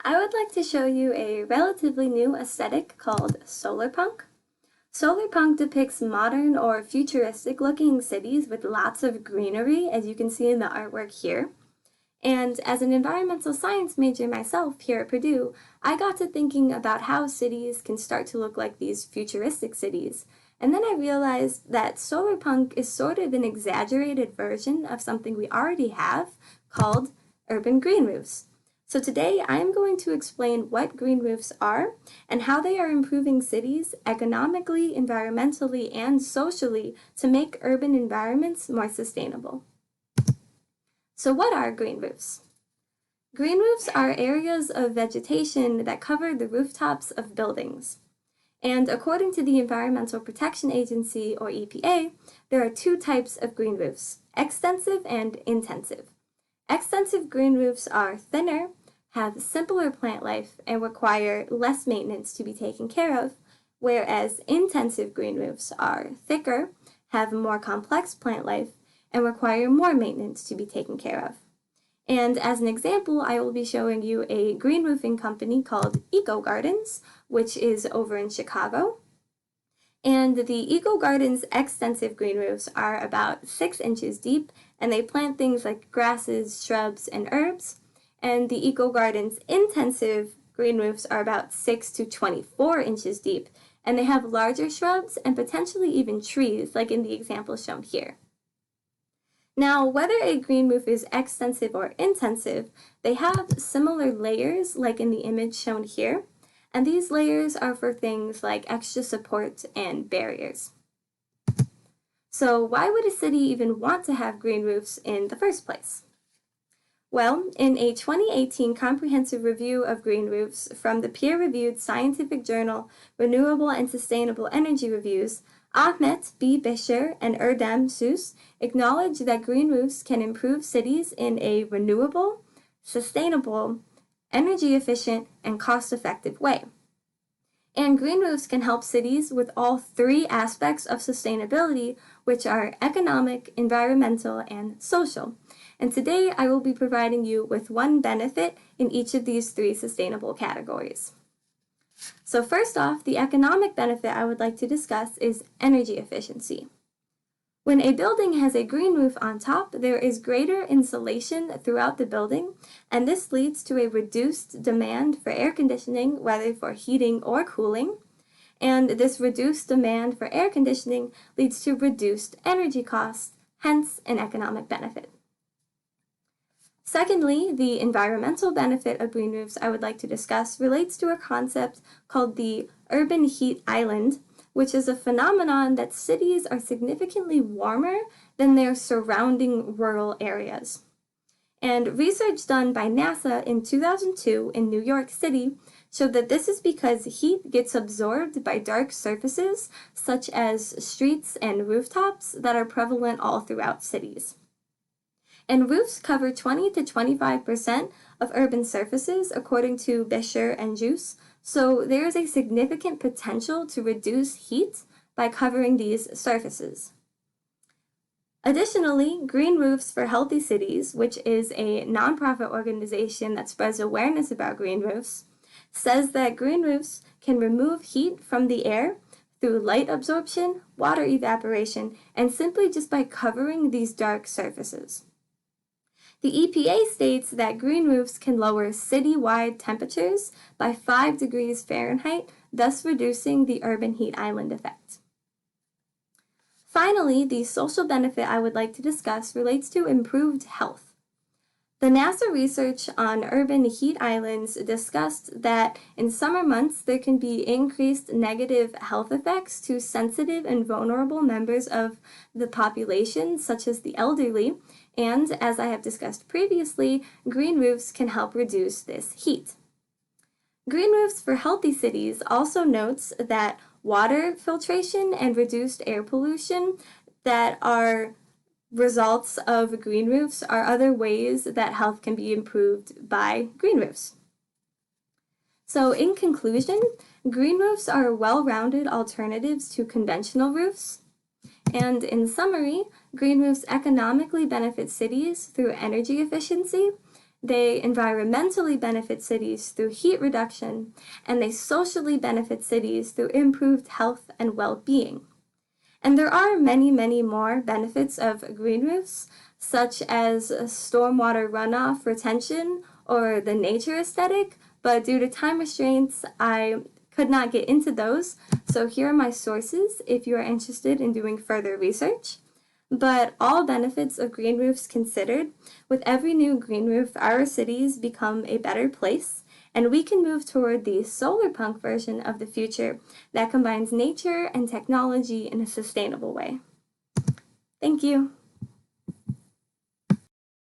I would like to show you a relatively new aesthetic called solarpunk. Solarpunk depicts modern or futuristic looking cities with lots of greenery, as you can see in the artwork here. And as an environmental science major myself here at Purdue, I got to thinking about how cities can start to look like these futuristic cities. And then I realized that solarpunk is sort of an exaggerated version of something we already have called urban green roofs. So today I am going to explain what green roofs are and how they are improving cities economically, environmentally, and socially to make urban environments more sustainable. So what are green roofs? Green roofs are areas of vegetation that cover the rooftops of buildings. And according to the Environmental Protection Agency, or EPA, there are two types of green roofs, extensive and intensive. Extensive green roofs are thinner, have simpler plant life, and require less maintenance to be taken care of, whereas intensive green roofs are thicker, have more complex plant life, and require more maintenance to be taken care of. And as an example, I will be showing you a green roofing company called Eco Gardens, which is over in Chicago. And the Eco Gardens extensive green roofs are about 6 inches deep, and they plant things like grasses, shrubs, and herbs. And the Eco Gardens intensive green roofs are about 6 to 24 inches deep, and they have larger shrubs and potentially even trees, like in the example shown here. Now, whether a green roof is extensive or intensive, they have similar layers like in the image shown here, and these layers are for things like extra support and barriers. So why would a city even want to have green roofs in the first place? Well, in a 2018 comprehensive review of green roofs from the peer-reviewed scientific journal Renewable and Sustainable Energy Reviews, Ahmet B. Bisher and Erdem Sus acknowledge that green roofs can improve cities in a renewable, sustainable, energy-efficient, and cost-effective way. And green roofs can help cities with all three aspects of sustainability, which are economic, environmental, and social. And today I will be providing you with one benefit in each of these three sustainable categories. So first off, the economic benefit I would like to discuss is energy efficiency. When a building has a green roof on top, there is greater insulation throughout the building, and this leads to a reduced demand for air conditioning, whether for heating or cooling. And this reduced demand for air conditioning leads to reduced energy costs, hence an economic benefit. Secondly, the environmental benefit of green roofs I would like to discuss relates to a concept called the urban heat island, which is a phenomenon that cities are significantly warmer than their surrounding rural areas. And research done by NASA in 2002 in New York City showed that this is because heat gets absorbed by dark surfaces, such as streets and rooftops, that are prevalent all throughout cities. And roofs cover 20 to 25% of urban surfaces, according to Bisher and Juice, so there is a significant potential to reduce heat by covering these surfaces. Additionally, Green Roofs for Healthy Cities, which is a nonprofit organization that spreads awareness about green roofs, says that green roofs can remove heat from the air through light absorption, water evaporation, and simply just by covering these dark surfaces. The EPA states that green roofs can lower city-wide temperatures by 5 degrees Fahrenheit, thus reducing the urban heat island effect. Finally, the social benefit I would like to discuss relates to improved health. The NASA research on urban heat islands discussed that in summer months there can be increased negative health effects to sensitive and vulnerable members of the population, such as the elderly, and as I have discussed previously, green roofs can help reduce this heat. Green Roofs for Healthy Cities also notes that water filtration and reduced air pollution that are results of green roofs are other ways that health can be improved by green roofs. So in conclusion, green roofs are well-rounded alternatives to conventional roofs. And in summary, green roofs economically benefit cities through energy efficiency. They environmentally benefit cities through heat reduction, and they socially benefit cities through improved health and well-being. And there are many, many more benefits of green roofs, such as stormwater runoff retention or the nature aesthetic, but due to time restraints, I could not get into those. So here are my sources if you are interested in doing further research. But all benefits of green roofs considered, with every new green roof, our cities become a better place, and we can move toward the solar punk version of the future that combines nature and technology in a sustainable way. Thank you.